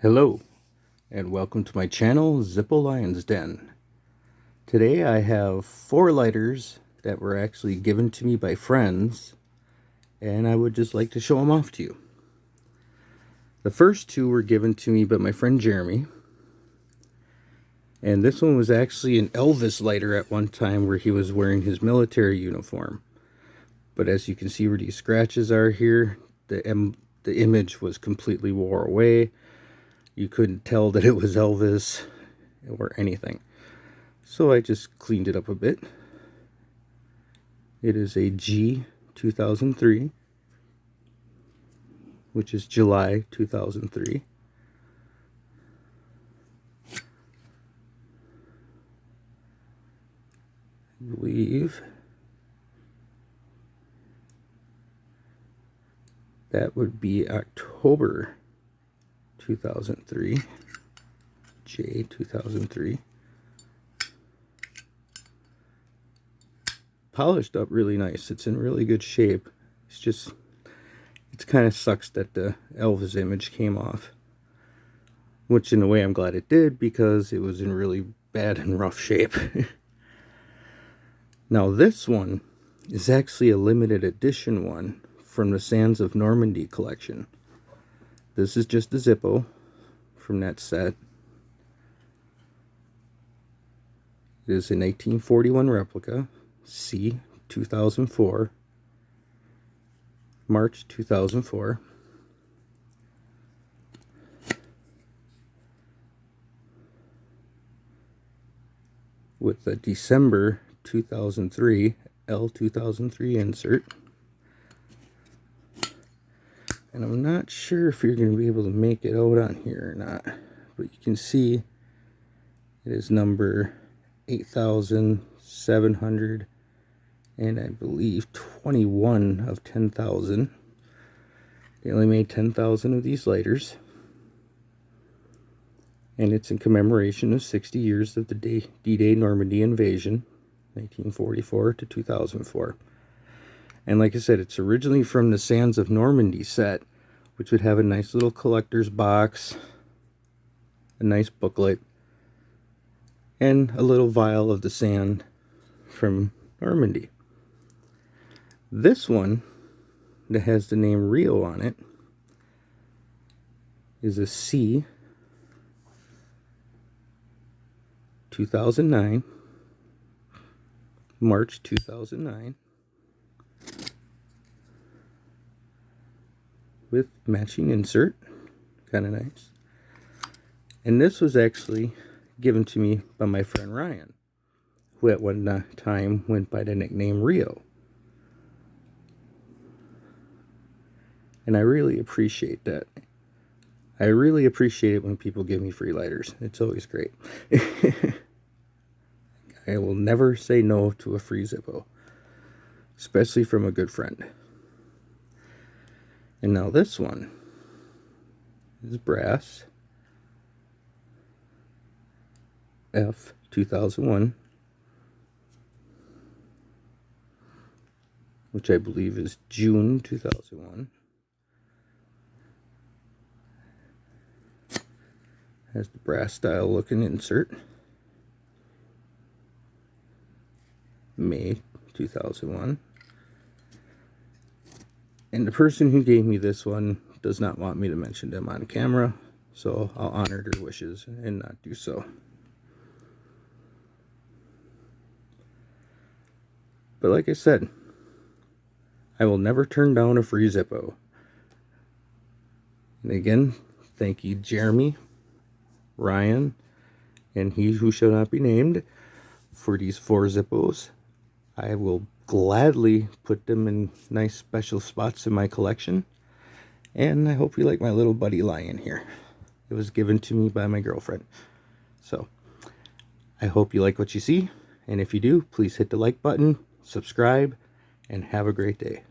Hello, and welcome to my channel, Zippo Lion's Den. Today I have 4 lighters that were actually given to me by friends, and I would just like to show them off to you. The first 2 were given to me by my friend Jeremy, and this one was actually an Elvis lighter at one time where he was wearing his military uniform. But as you can see where these scratches are here, the image was completely wore away. You couldn't tell that it was Elvis or anything. So I just cleaned it up a bit. It is a G 2003, which is July 2003. I believe that would be October 2003, J 2003. Polished up really nice. It's in really good shape. It kind of sucks that the Elvis image came off, which in a way I'm glad it did because it was in really bad and rough shape. Now this one is actually a limited edition one from the Sands of Normandy collection. This is just a Zippo from that set. It is a 1941 replica, C 2004, March 2004. With a December 2003 L 2003 insert. And I'm not sure if you're going to be able to make it out on here or not, but you can see it is number 8,700 and I believe 21 of 10,000. They only made 10,000 of these lighters, and it's in commemoration of 60 years of the D-Day Normandy invasion, 1944 to 2004. And like I said, it's originally from the Sands of Normandy set, which would have a nice little collector's box, a nice booklet, and a little vial of the sand from Normandy. This one that has the name Rio on it is a C 2009, March 2009. With matching insert, kind of nice. And this was actually given to me by my friend Ryan, who at one time went by the nickname Rio. And I really appreciate that. I really appreciate it when people give me free lighters. It's always great. I will never say no to a free Zippo, especially from a good friend. And now this one is brass, F 2001, which I believe is June 2001. Has the brass style looking insert, May 2001. And the person who gave me this one does not want me to mention them on camera, so I'll honor their wishes and not do so. But like I said, I will never turn down a free Zippo. And again, thank you Jeremy, Ryan, and he who shall not be named for these 4 Zippos. I will gladly put them in nice special spots in my collection, and I hope you like my little buddy lion here. It was given to me by my girlfriend. So I hope you like what you see, and if you do, please hit the like button, subscribe, and have a great day.